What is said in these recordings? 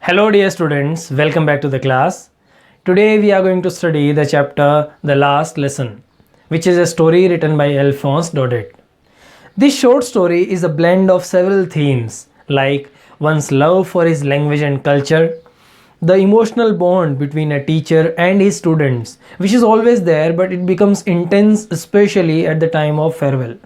Hello dear students, welcome back to the class. Today we are going to study the chapter The Last Lesson, which is a story written by Alphonse Daudet. This short story is a blend of several themes like one's love for his language and culture, the emotional bond between a teacher and his students, which is always there but it becomes intense especially at the time of farewell,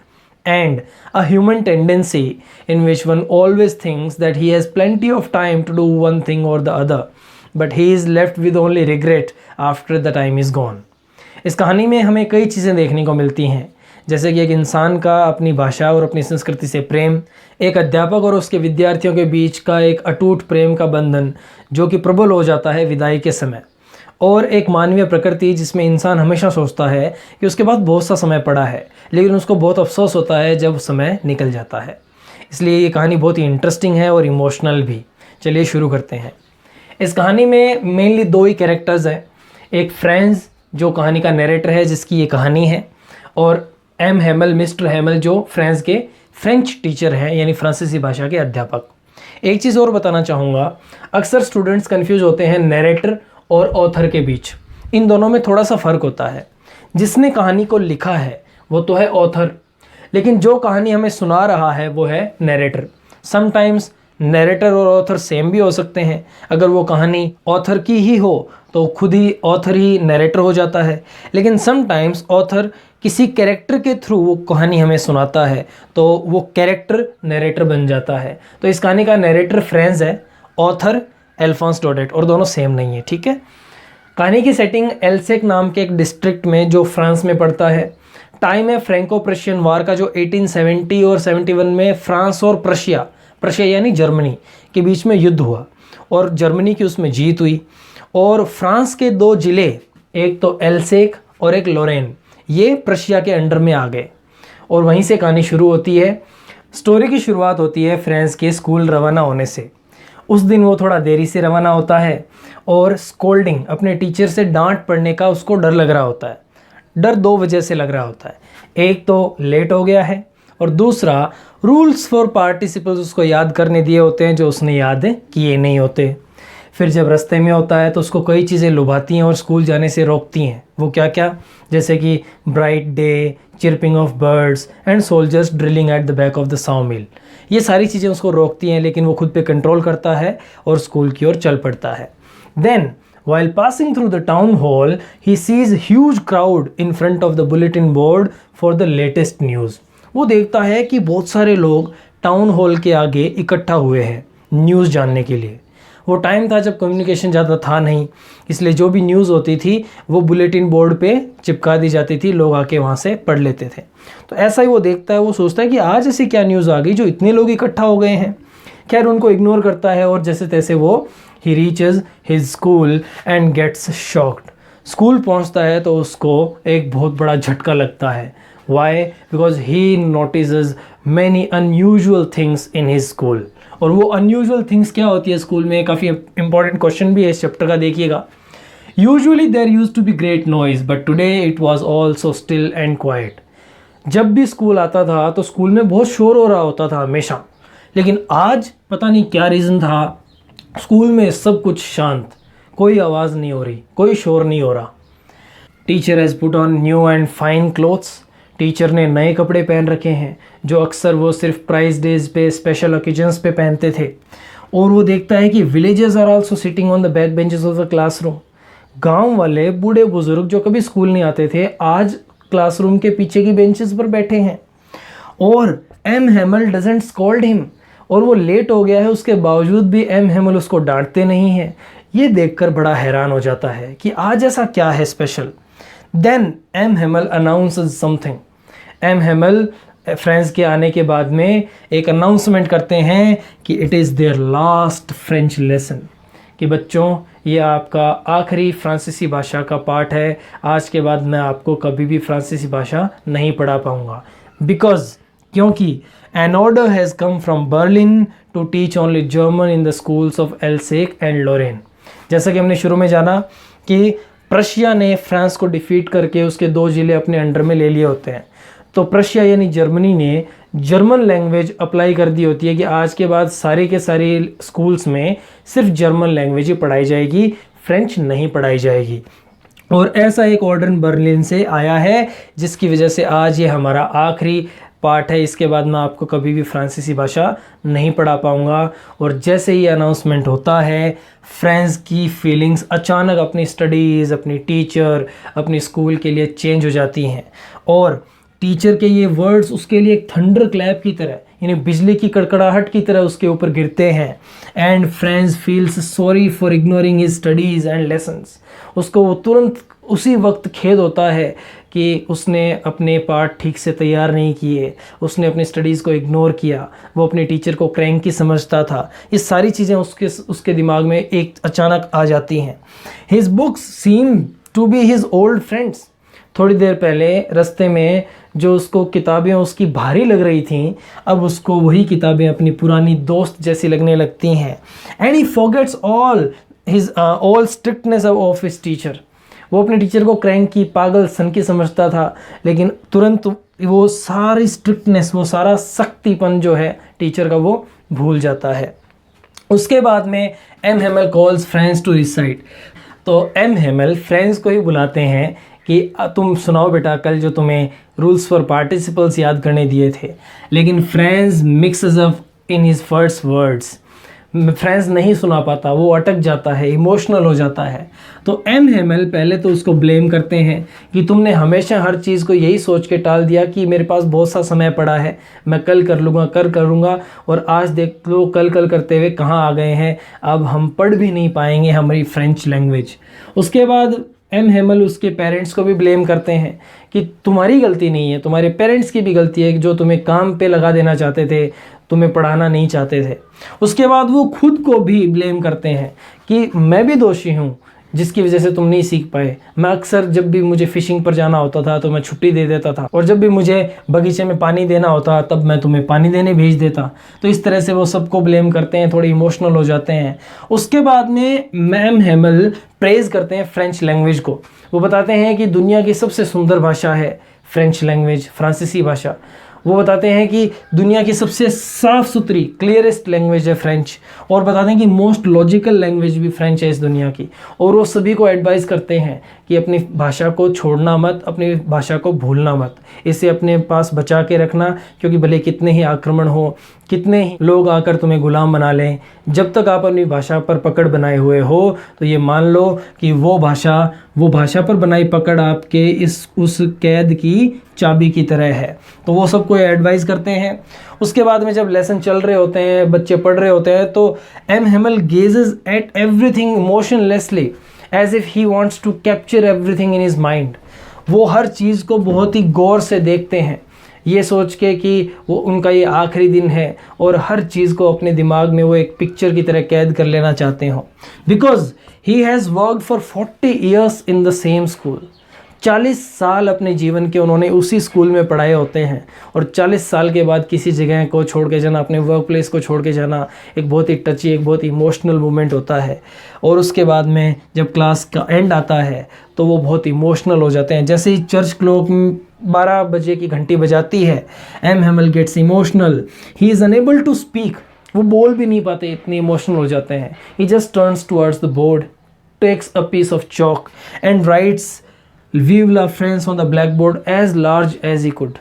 and a human tendency in which one always thinks that he has plenty of time to do one thing or the other, but he is left with only regret after the time is gone. इस कहानी में हमें कई चीज़ें देखने को मिलती हैं, जैसे कि एक इंसान का अपनी भाषा और अपनी संस्कृति से प्रेम, एक अध्यापक और उसके विद्यार्थियों के बीच का एक अटूट प्रेम का बंधन जो कि प्रबल हो जाता है विदाई के समय, और एक मानवीय प्रकृति जिसमें इंसान हमेशा सोचता है कि उसके पास बहुत सा समय पड़ा है लेकिन उसको बहुत अफसोस होता है जब समय निकल जाता है। इसलिए ये कहानी बहुत ही इंटरेस्टिंग है और इमोशनल भी। चलिए शुरू करते हैं। इस कहानी में मेनली दो ही कैरेक्टर्स हैं, एक फ्रेंड्स जो कहानी का नरेटर है जिसकी ये कहानी है, और एम हेमल, मिस्टर हेमल जो फ्रेंड्स के फ्रेंच टीचर हैं यानी फ्रांसीसी भाषा के अध्यापक। एक चीज़ और बताना चाहूँगा, अक्सर स्टूडेंट्स कन्फ्यूज़ होते हैं नरेटर और ऑथर के बीच। इन दोनों में थोड़ा सा फ़र्क होता है। जिसने कहानी को लिखा है वो तो है ऑथर, लेकिन जो कहानी हमें सुना रहा है वो है नरेटर। समटाइम्स नरेटर और ऑथर सेम भी हो सकते हैं। अगर वो कहानी ऑथर की ही हो तो खुद ही ऑथर ही नरेटर हो जाता है, लेकिन समटाइम्स ऑथर किसी कैरेक्टर के थ्रू वो कहानी हमें सुनाता है तो वो कैरेक्टर नरेटर बन जाता है। तो इस कहानी का नरेटर फ्रेंड्स है, ऑथर एल्फोंस डॉडेट, और दोनों सेम नहीं है, ठीक है। कहानी की सेटिंग एल्सेक नाम के एक डिस्ट्रिक्ट में जो फ्रांस में पड़ता है। टाइम है फ्रैंको प्रशियन वार का, जो 1870 और 71 में फ्रांस और प्रशिया यानी जर्मनी के बीच में युद्ध हुआ और जर्मनी की उसमें जीत हुई। और फ्रांस के दो ज़िले, एक तो एल्सेक और एक लोरेन, ये प्रशिया के अंडर में आ गए और वहीं से कहानी शुरू होती है। स्टोरी की शुरुआत होती है फ्रेंड्स के स्कूल रवाना होने से। उस दिन वो थोड़ा देरी से रवाना होता है और स्कोल्डिंग, अपने टीचर से डांट पड़ने का उसको डर लग रहा होता है। डर दो वजह से लग रहा होता है, एक तो लेट हो गया है और दूसरा रूल्स फॉर पार्टिसिपल्स उसको याद करने दिए होते हैं जो उसने याद किए नहीं होते। फिर जब रास्ते में होता है तो उसको कई चीज़ें लुभाती हैं और स्कूल जाने से रोकती हैं। वो क्या क्या, जैसे कि bright day, chirping of birds and soldiers drilling at the back of the साउ मिल, ये सारी चीज़ें उसको रोकती हैं, लेकिन वो खुद पे कंट्रोल करता है और स्कूल की ओर चल पड़ता है। Then while passing through the town hall he sees huge crowd in front of the bulletin board for the latest news। वो देखता है कि बहुत सारे लोग टाउन हॉल के आगे इकट्ठा हुए हैं न्यूज़ जानने के लिए। वो टाइम था जब कम्युनिकेशन ज़्यादा था नहीं, इसलिए जो भी न्यूज़ होती थी वो बुलेटिन बोर्ड पे चिपका दी जाती थी, लोग आके वहाँ से पढ़ लेते थे। तो ऐसा ही वो देखता है, वो सोचता है कि आज ऐसी क्या न्यूज़ आ गई जो इतने लोग इकट्ठा हो गए हैं। खैर उनको इग्नोर करता है और जैसे तैसे वो ही reaches his school and gets shocked. School पहुँचता है तो उसको एक बहुत बड़ा झटका लगता है। Why? Because he notices many unusual things in his school. और वो अनयूजुअल थिंग्स क्या होती है स्कूल में, काफ़ी इंपॉर्टेंट क्वेश्चन भी है इस चैप्टर का, देखिएगा। Usually there used to be great noise but today it was all so still and quiet. जब भी स्कूल आता था तो स्कूल में बहुत शोर हो रहा होता था हमेशा, लेकिन आज पता नहीं क्या रीज़न था, स्कूल में सब कुछ शांत, कोई आवाज़ नहीं हो रही, कोई शोर नहीं हो रहा। Teacher has put on new and fine clothes. Teacher ने नए कपड़े पहन रखे हैं जो अक्सर वो सिर्फ प्राइज डेज पे, स्पेशल ओकेजन्स पे पहनते थे। और वो देखता है कि villagers are also sitting on the back benches of the classroom. गांव वाले बूढ़े बुजुर्ग जो कभी स्कूल नहीं आते थे आज क्लासरूम के पीछे की बेंचेस पर बैठे हैं। और M Hemal doesn't scold him, और वो लेट हो गया है उसके बावजूद भी एम हेमल उसको डांटते नहीं हैं। ये देखकर बड़ा हैरान हो जाता है कि आज ऐसा क्या है special. Then M Hamel announces something. M Hamel Franz के आने के बाद में एक अनाउंसमेंट करते हैं कि it is their last French lesson, कि बच्चों ये आपका आखिरी फ्रांसीसी भाषा का पाठ है, आज के बाद मैं आपको कभी भी फ्रांसीसी भाषा नहीं पढ़ा पाऊँगा। क्योंकि an order has come from Berlin to teach only German in the schools of Alsace and Lorraine. जैसा कि हमने शुरू में जाना कि प्रशिया ने फ्रांस को डिफीट करके उसके दो ज़िले अपने अंडर में ले लिए होते हैं, तो प्रशिया यानी जर्मनी ने जर्मन लैंग्वेज अप्लाई कर दी होती है कि आज के बाद सारे के सारे स्कूल्स में सिर्फ जर्मन लैंग्वेज ही पढ़ाई जाएगी, फ्रेंच नहीं पढ़ाई जाएगी। और ऐसा एक ऑर्डर बर्लिन से आया है जिसकी वजह से आज ये हमारा आखिरी पार्ट है। इसके बाद मैं आपको कभी भी फ्रांसीसी भाषा नहीं पढ़ा पाऊँगा। और जैसे ही अनाउंसमेंट होता है, फ्रेंड्स की फीलिंग्स अचानक अपनी स्टडीज़, अपनी टीचर, अपनी स्कूल के लिए चेंज हो जाती हैं। और टीचर के ये वर्ड्स उसके लिए एक थंडर क्लैप की तरह, यानी बिजली की कड़कड़ाहट की तरह उसके ऊपर गिरते हैं। And friends feels sorry for ignoring his studies and lessons. उसको वो तुरंत उसी वक्त खेद होता है कि उसने अपने पार्ट ठीक से तैयार नहीं किए, उसने अपनी स्टडीज़ को इग्नोर किया, वो अपने टीचर को क्रैंकी समझता था। ये सारी चीज़ें उसके दिमाग में एक अचानक आ जाती हैं। His books seem to be his old friends. थोड़ी देर पहले रास्ते में जो उसको किताबें उसकी भारी लग रही थीं, अब उसको वही किताबें अपनी पुरानी दोस्त जैसी लगने लगती हैं। And he forgets all strictness of his teacher. वो अपने टीचर को क्रैंकी, पागल, सनकी समझता था, लेकिन तुरंत वो सारी स्ट्रिक्टनेस, वो सारा सख्तीपन जो है टीचर का, वो भूल जाता है। उसके बाद में M Hamel calls Franz to recite. तो एम हेमल फ्रेंड्स को ही बुलाते हैं कि तुम सुनाओ बेटा, कल जो तुम्हें रूल्स फॉर पार्टिसिपल्स याद करने दिए थे। लेकिन friends mixes up in his first words. Friends नहीं सुना पाता, वो अटक जाता है, इमोशनल हो जाता है। तो एम हेमल पहले तो उसको ब्लेम करते हैं कि तुमने हमेशा हर चीज़ को यही सोच के टाल दिया कि मेरे पास बहुत सा समय पड़ा है, मैं कल कर लूँगा, करूँगा, और आज देख लो कल करते हुए कहाँ आ गए हैं। अब हम पढ़ भी नहीं पाएंगे हमारी फ्रेंच लैंग्वेज। उसके बाद एम हेमल उसके पेरेंट्स को भी ब्लेम करते हैं कि तुम्हारी गलती नहीं है, तुम्हारे पेरेंट्स की भी गलती है जो तुम्हें काम पे लगा देना चाहते थे, तुम्हें पढ़ाना नहीं चाहते थे। उसके बाद वो खुद को भी ब्लेम करते हैं कि मैं भी दोषी हूँ जिसकी वजह से तुम नहीं सीख पाए। मैं अक्सर जब भी मुझे फ़िशिंग पर जाना होता था तो मैं छुट्टी दे देता था, और जब भी मुझे बगीचे में पानी देना होता तब मैं तुम्हें पानी देने भेज देता। तो इस तरह से वो सबको ब्लेम करते हैं, थोड़े इमोशनल हो जाते हैं। उसके बाद में मैम हेमल प्रेज़ करते हैं फ्रेंच लैंग्वेज को। वो बताते हैं कि दुनिया की सबसे सुंदर भाषा है फ्रेंच लैंग्वेज, फ्रांसीसी भाषा। वो बताते हैं कि दुनिया की सबसे साफ़ सुथरी, क्लियरेस्ट लैंग्वेज है फ्रेंच, और बताते हैं कि मोस्ट लॉजिकल लैंग्वेज भी फ्रेंच है इस दुनिया की। और वो सभी को एडवाइस करते हैं कि अपनी भाषा को छोड़ना मत, अपनी भाषा को भूलना मत, इसे अपने पास बचा के रखना, क्योंकि भले कितने ही आक्रमण हो, कितने ही लोग आकर तुम्हें गुलाम बना लें, जब तक आप अपनी भाषा पर पकड़ बनाए हुए हो तो ये मान लो कि वो भाषा पर बनाई पकड़ आपके उस कैद की चाबी की तरह है। तो वो सबको एडवाइस करते हैं। उसके बाद में जब लेसन चल रहे होते हैं, बच्चे पढ़ रहे होते हैं, तो M Hamel gazes at everything emotionlessly as if he wants to capture everything in his mind. वो हर चीज़ को बहुत ही गौर से देखते हैं, ये सोच के कि वो उनका ये आखिरी दिन है, और हर चीज़ को अपने दिमाग में वो एक पिक्चर की तरह कैद कर लेना चाहते हो। Because he has worked for 40 years in the same school. 40 साल अपने जीवन के उन्होंने उसी स्कूल में पढ़ाए होते हैं, और 40 साल के बाद किसी जगह को छोड़ के जाना, अपने वर्क प्लेस को छोड़ के जाना, एक बहुत ही टची, एक बहुत ही इमोशनल मोमेंट होता है। और उसके बाद में जब क्लास का एंड आता है तो वो बहुत इमोशनल हो जाते हैं। जैसे ही चर्च क्लॉक 12 बजे की घंटी बजाती है, M Hamel gets emotional. He is unable to speak. वो बोल भी नहीं पाते, इतने इमोशनल हो जाते हैं। He just turns towards the board, takes a piece of chalk and writes "Vive la France" on the blackboard as large as he could।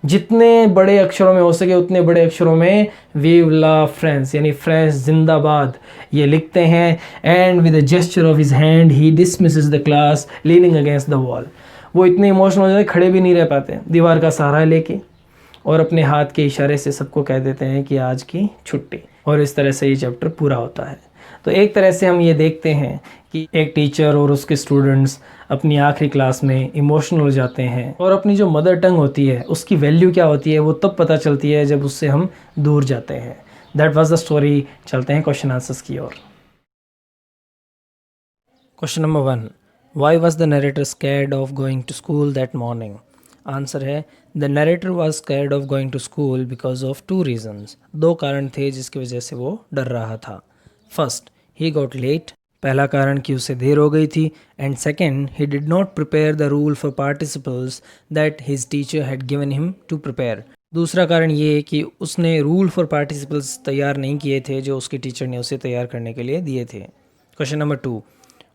जितने बड़े अक्षरों में हो सके उतने बड़े अक्षरों में "Vive la France" यानी फ्रांस जिंदाबाद ये लिखते हैं। And with a gesture of his hand he dismisses the class leaning against the wall. वो इतने इमोशनल हो जाते, खड़े भी नहीं रह पाते, दीवार का सहारा लेके, और अपने हाथ के इशारे से सबको कह देते हैं कि आज की छुट्टी। और इस तरह से ये चैप्टर पूरा होता है। तो एक तरह से हम ये देखते हैं कि एक टीचर और उसके स्टूडेंट्स अपनी आखिरी क्लास में इमोशनल हो जाते हैं, और अपनी जो मदर टंग होती है उसकी वैल्यू क्या होती है वो तब पता चलती है जब उससे हम दूर जाते हैं। That was the story. चलते हैं क्वेश्चन आंसर्स की ओर। Question number 1, why was the narrator scared of going to school that morning? Answer है the narrator was scared of going to school because of 2 reasons. 2 कारण थे जिसकी वजह से वो डर रहा था। First, he got late. पहला कारण कि उसे देर हो गई थी। And second, he did not prepare the rule for participles that his teacher had given him to prepare. दूसरा कारण ये कि उसने रूल फॉर पार्टिसिपल्स तैयार नहीं किए थे जो उसके टीचर ने उसे तैयार करने के लिए दिए थे। Question number 2,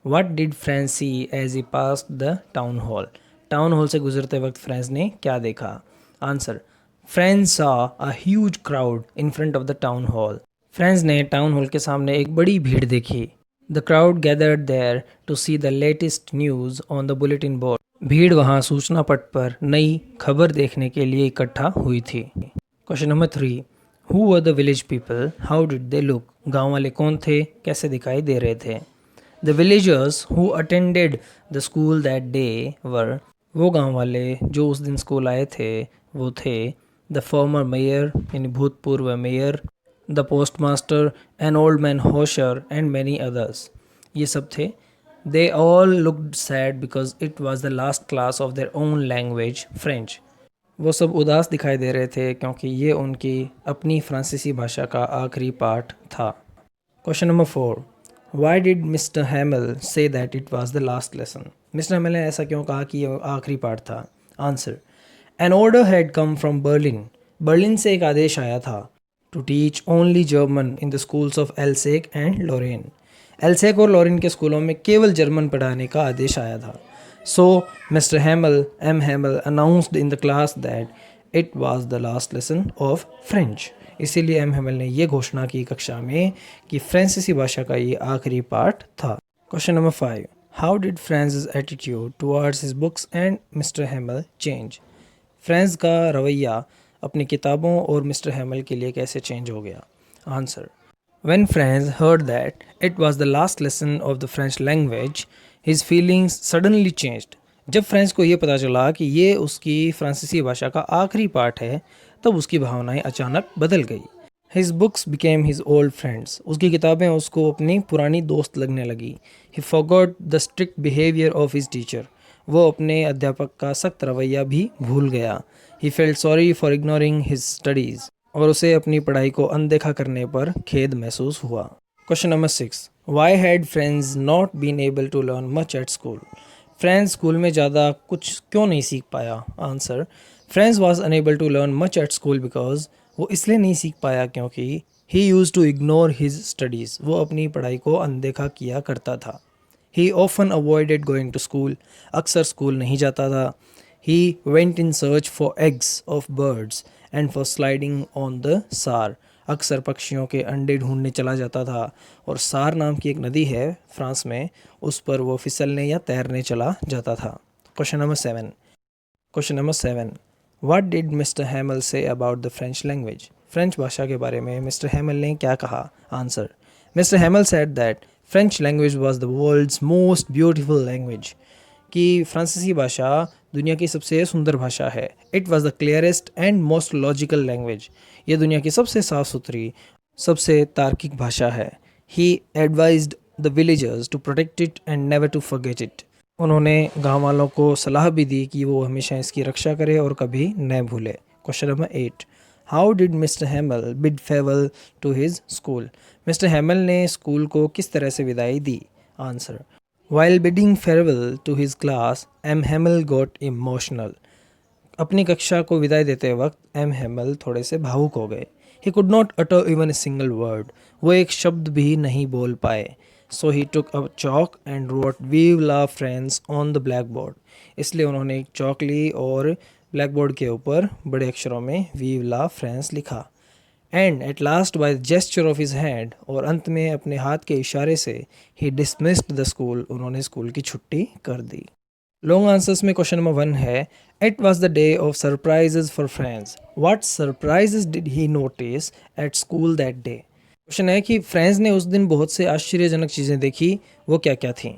what did French see as he pass the town hall? Town hall से गुजरते वक्त फ्रेंच ने क्या देखा? Answer, French saw a huge crowd in front of the town hall. French ने टाउन हॉल के सामने एक बड़ी भीड़ देखी। The crowd gathered there to see the latest news on the bulletin board. भीड़ वहां सूचना पट पर नई खबर देखने के लिए इकट्ठा हुई थी। Question number 3, who were the village people, how did they look? गांव वाले कौन थे, कैसे दिखाई दे रहे थे? The villagers who attended the school that day were, वो गांव वाले जो उस दिन स्कूल आए थे वो थे द फॉर्मर मेयर यानी भूतपूर्व mayor, the postmaster, an old man Hauser and many others. ये सब थे। They all looked sad because it was the last class of their own language French. वो सब उदास दिखाई दे रहे थे क्योंकि ये उनकी अपनी फ्रांसीसी भाषा का आखिरी पाठ था। Question number 4, why did mister Hamel say that it was the last lesson? Mr Hamel ने ऐसा क्यों कहा कि ये आखिरी पाठ था? Answer, an order had come from Berlin, Berlin से एक आदेश आया था to teach only German in the schools of Alsace and Lorraine. Alsace और लोरेन के स्कूलों में केवल जर्मन पढ़ाने का आदेश आया था। So Mr Hamel M Hamel announced in the class that it was the last lesson of French. इसीलिए एम हैमल ने यह घोषणा की कक्षा में कि फ्रांसीसी भाषा का ये आखिरी पाठ था। Question number 5, how did Franz's attitude towards his books and Mr Hamel change? Franz का रवैया अपनी किताबों और मिस्टर हैमल के लिए कैसे चेंज हो गया? Answer, when France heard that it was the last lesson of the French language his feelings suddenly changed. जब फ्रांस को ये पता चला कि ये उसकी फ्रांसीसी भाषा का आखिरी पाठ है तब उसकी भावनाएं अचानक बदल गई। His books became his old friends, उसकी किताबें उसको अपनी पुरानी दोस्त लगने लगी। ही forgot the strict behaviour of his teacher, वो अपने अध्यापक का सख्त रवैया भी भूल गया। He felt sorry for ignoring his studies, और उसे अपनी पढ़ाई को अनदेखा करने पर खेद महसूस हुआ। Question number 6, why had Franz not been able to learn much at school? Franz school में ज़्यादा कुछ क्यों नहीं सीख पाया? Answer, Franz was unable to learn much at school because, वो इसलिए नहीं सीख पाया क्योंकि he use to ignore his studies, वो अपनी पढ़ाई को अनदेखा किया करता था। He often avoided going to school, अक्सर स्कूल नहीं जाता था। He went in search for eggs of birds and for sliding on the सार, अक्सर पक्षियों के अंडे ढूंढने चला जाता था और सार नाम की एक नदी है फ्रांस में, उस पर वो फिसलने या तैरने चला जाता था। Question number 7, what did mister Hamel say about the French language? French भाषा के बारे में मिस्टर हैमल ने क्या कहा? Answer, mister Hamel said that French language was the world's most beautiful language, कि फ्रांसीसी भाषा दुनिया की सबसे सुंदर भाषा है। It was the clearest and most logical language, ये दुनिया की सबसे साफ सुथरी, सबसे तार्किक भाषा है। He advised the villagers to protect it and never to forget it, उन्होंने गांव वालों को सलाह भी दी कि वो हमेशा इसकी रक्षा करे और कभी न भूले। Question number 8, how did mister Hamel bid farewell to his school? Mr Hamel ने स्कूल को किस तरह से विदाई दी? Answer, while bidding farewell to his class M Hamel got emotional, अपनी कक्षा को विदाई देते वक्त एम हैमल थोड़े से भावुक हो गए। He could not utter even a single word, वो एक शब्द भी नहीं बोल पाए। So he took a chalk and wrote vive la France on the black board, इसलिए उन्होंने एक चॉक ली और ब्लैक बोर्ड के ऊपर बड़े अक्षरों में वीव ला फ्रेंड्स लिखा। And at last by the gesture of his hand, और अंत में अपने हाथ के इशारे से ही डिसमिस्ड द स्कूल, उन्होंने स्कूल की छुट्टी कर दी। लॉन्ग आंसर्स में क्वेश्चन नंबर 1 है, it was the day of surprises for friends, what surprises did he notice at school that day? Question है कि फ्रेंड्स ने उस दिन बहुत से आश्चर्यजनक चीज़ें देखी, वो क्या क्या थीं?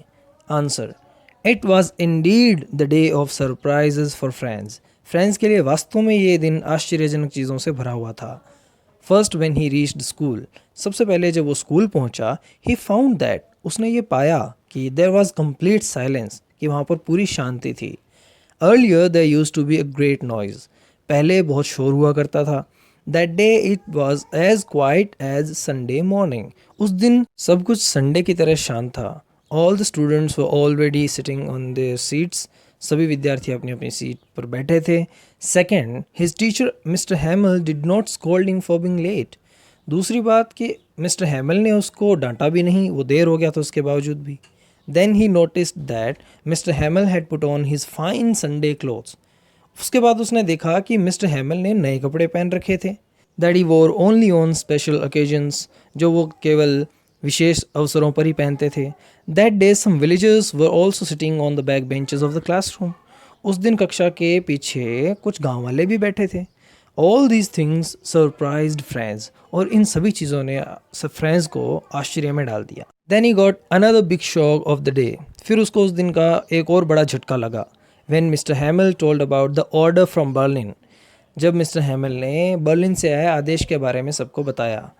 Answer, it was Indeed the day of surprises for friends, friends के लिए वास्तव में ये दिन आश्चर्यजनक चीज़ों से भरा हुआ था। First when he reached school, सबसे पहले जब वो स्कूल पहुंचा, ही फाउंड दैट, उसने ये पाया कि देयर वॉज कंप्लीट साइलेंस, कि वहाँ पर पूरी शांति थी। Earlier there used to be a great noise, पहले बहुत शोर हुआ करता था। That day it was as quiet as Sunday morning, उस दिन सब कुछ संडे की तरह शांत था। All the students were already sitting on their seats, सभी विद्यार्थी अपनी अपनी सीट पर बैठे थे। Second, his teacher mister Hamel did not scold him for being late. दूसरी बात कि मिस्टर हैमल ने उसको डांटा भी नहीं, वो देर हो गया था उसके बावजूद भी। Then he noticed that mister Hamel had put on his fine Sunday clothes. उसके बाद उसने देखा कि मिस्टर हैमल ने नए कपड़े पहन रखे थे। दैट ही वोर ओनली ऑन स्पेशल ओकेजन्स, जो वो केवल विशेष अवसरों पर ही पहनते थे। That day some villagers were also sitting on the back benches of the classroom. उस दिन कक्षा के पीछे कुछ गांव वाले भी बैठे थे। All these things surprised friends, और इन सभी चीज़ों ने फ्रेंड्स को आश्चर्य में डाल दिया। Then he got another big shock of the day. फिर उसको उस दिन का एक और बड़ा झटका लगा। When mister हैमल told about the order from Berlin. जब मिस्टर हैमल ने बर्लिन से आए आदेश के बारे में सबको बताया।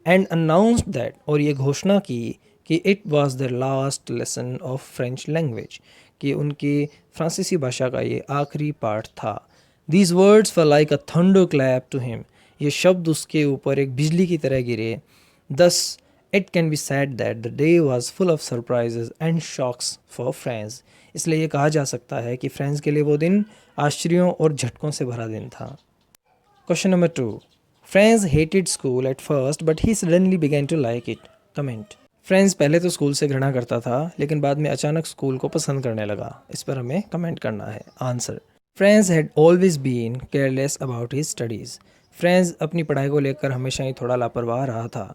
एंड अनाउंस्ड दैट, और ये घोषणा की कि it was the last lesson of French language, कि उनकी फ्रांसीसी भाषा का ये आखिरी पाठ था। These words were like a thunder clap to him. ये शब्द उसके ऊपर एक बिजली की तरह गिरे। Thus it can be said that the day was full of surprises and shocks for friends. इसलिए ये कहा जा सकता है कि फ्रेंड्स के लिए वो दिन आश्चर्यों और झटकों से भरा दिन था। Question number 2, friends hated school at first but he suddenly began to like it. Comment. Friends पहले तो स्कूल से घृणा करता था, लेकिन बाद में अचानक स्कूल को पसंद करने लगा। इस पर हमें कमेंट करना है। Answer, friends had always been careless about his studies. Friends अपनी पढ़ाई को लेकर हमेशा ही थोड़ा लापरवाह रहा था।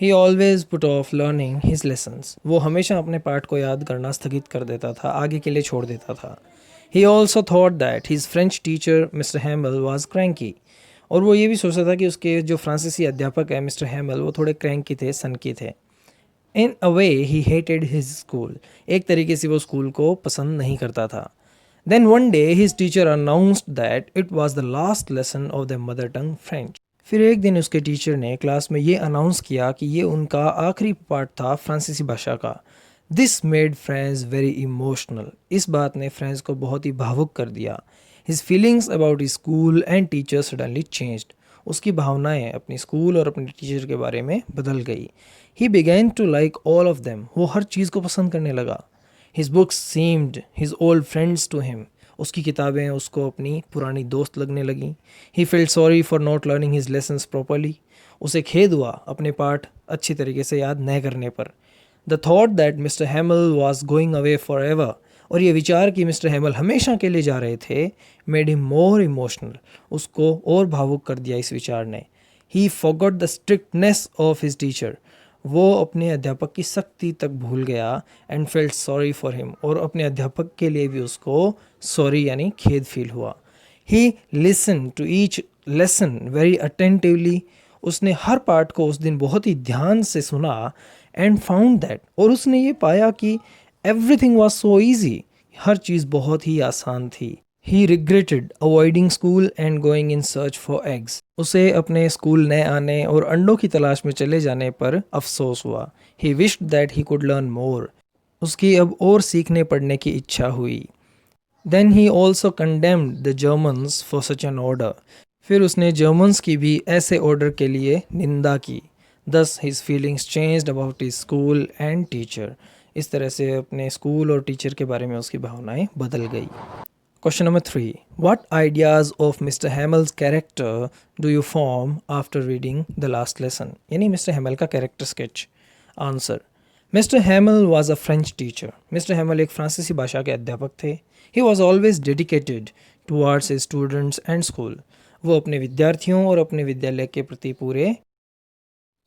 ही always put off learning his lessons. वो हमेशा अपने पाठ को याद करना स्थगित कर देता था, आगे के लिए छोड़ देता था। He also thought that his French teacher mister हैमल was cranky. और वो ये भी सोचता था कि उसके जो फ्रांसीसी अध्यापक है मिस्टर हैमल, वो थोड़े क्रैंकी थे, सनकी थे। इन अ वे ही हेटेड हिज स्कूल। एक तरीके से वो स्कूल को पसंद नहीं करता था। Then one day his teacher announced that it was the last lesson of the mother tongue French. फिर एक दिन उसके टीचर ने क्लास में ये अनाउंस किया कि ये उनका आखिरी पाठ था फ्रांसीसी भाषा का। This made friends very emotional. इस बात ने फ्रेंड्स को बहुत ही भावुक कर दिया। His feelings about his school and teacher suddenly changed. उसकी भावनाएं अपनी स्कूल और अपने टीचर के बारे में बदल गई। He began to like all of them. वो हर चीज़ को पसंद करने लगा। His books seemed his old friends to him. उसकी किताबें उसको अपनी पुरानी दोस्त लगने लगीं। He felt sorry for not learning his lessons properly. उसे खेद हुआ अपने पाठ अच्छी तरीके से याद न करने पर। The thought that mister हैमल was going away for ever. और ये विचार कि मिस्टर हैमल हमेशा के लिए जा रहे थे, मेड हिम मोर इमोशनल। उसको और भावुक कर दिया इस विचार ने। ही forgot the strictness of his teacher. वो अपने अध्यापक की सख्ती तक भूल गया। And felt sorry for him. और अपने अध्यापक के लिए भी उसको सॉरी यानी खेद फील हुआ। He listen to each lesson very attentively. उसने हर पाठ को उस दिन बहुत ही ध्यान से सुना। एंड फाउंड दैट, और उसने ये पाया कि एवरीथिंग वॉज सो ईजी। हर चीज़ बहुत ही आसान थी। He regretted avoiding school and going in search for eggs. उसे अपने स्कूल न आने और अंडों की तलाश में चले जाने पर अफसोस हुआ। He wished that he could learn more. उसकी अब और सीखने पढ़ने की इच्छा हुई। Then he also condemned the Germans for such an order. फिर उसने जर्मन्स की भी ऐसे ऑर्डर के लिए निंदा की। दस his feelings changed about his school and teacher. इस तरह से अपने स्कूल और टीचर के बारे में उसकी भावनाएं बदल गई। Question number 3, what ideas of mister Hummels character do you form after reading the last lesson. यानी मिस्टर हैमल का character sketch. Answer, mister हैमल was a French teacher. Mister हैमल एक फ्रांसीसी भाषा के अध्यापक थे। He was always dedicated towards his students and school. वो अपने विद्यार्थियों और अपने विद्यालय के प्रति पूरे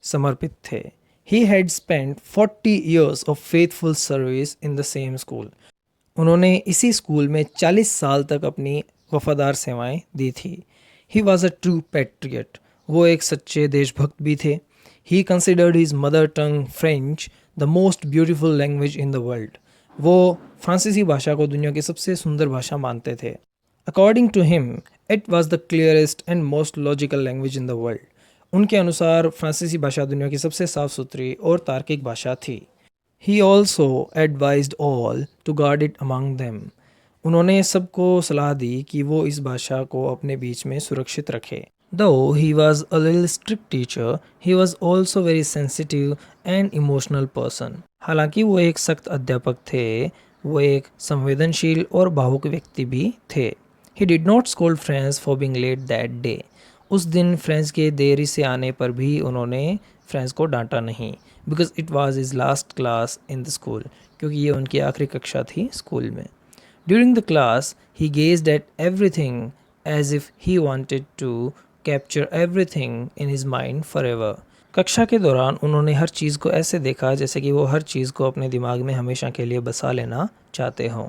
समर्पित थे। He had spent 40 years of faithful service in the same school. उन्होंने इसी स्कूल में 40 साल तक अपनी वफादार सेवाएं दी थी। He was a true patriot. वो एक सच्चे देशभक्त भी थे। He considered his mother tongue French the most beautiful language in the world. वो फ्रांसीसी भाषा को दुनिया की सबसे सुंदर भाषा मानते थे। According to him it was the clearest and most logical language in the world. उनके अनुसार फ्रांसीसी भाषा दुनिया की सबसे साफ सुथरी और तार्किक भाषा थी। He also advised all to guard it among them. उन्होंने सबको सलाह दी कि वो इस भाषा को अपने बीच में सुरक्षित रखे। Though he was a little strict teacher, he was also very sensitive and emotional person. हालांकि वो एक सख्त अध्यापक थे, वो एक संवेदनशील और भावुक व्यक्ति भी थे। ही did not scold friends for being let that day. उस दिन फ्रेंड्स के देरी से आने पर भी उन्होंने फ्रेंड्स को डांटा नहीं, because it was his last class in the school, क्योंकि ये उनकी आखिरी कक्षा थी स्कूल में। During the class he gazed at everything as if he wanted to capture everything in his mind forever. कक्षा के दौरान उन्होंने हर चीज़ को ऐसे देखा जैसे कि वो हर चीज़ को अपने दिमाग में हमेशा के लिए बसा लेना चाहते हों।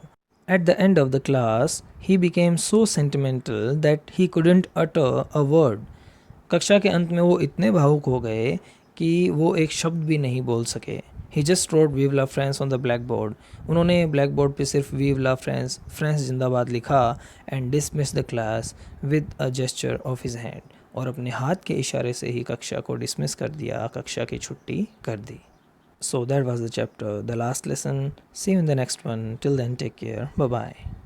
At the end of the class, he became so sentimental that he couldn't utter a word. कक्षा के अंत में वो इतने भावुक हो गए कि वो एक शब्द भी नहीं बोल सके। He just wrote "We love France" on the blackboard. उन्होंने ब्लैक बोर्ड पर सिर्फ "We love France" फ्रांस जिंदाबाद लिखा and dismissed the class with a gesture of his hand. और अपने हाथ के इशारे से ही कक्षा को डिसमिस कर दिया, कक्षा की छुट्टी कर दी। So that was the chapter, the last lesson. See you in the next one. Till then, take care. Bye bye.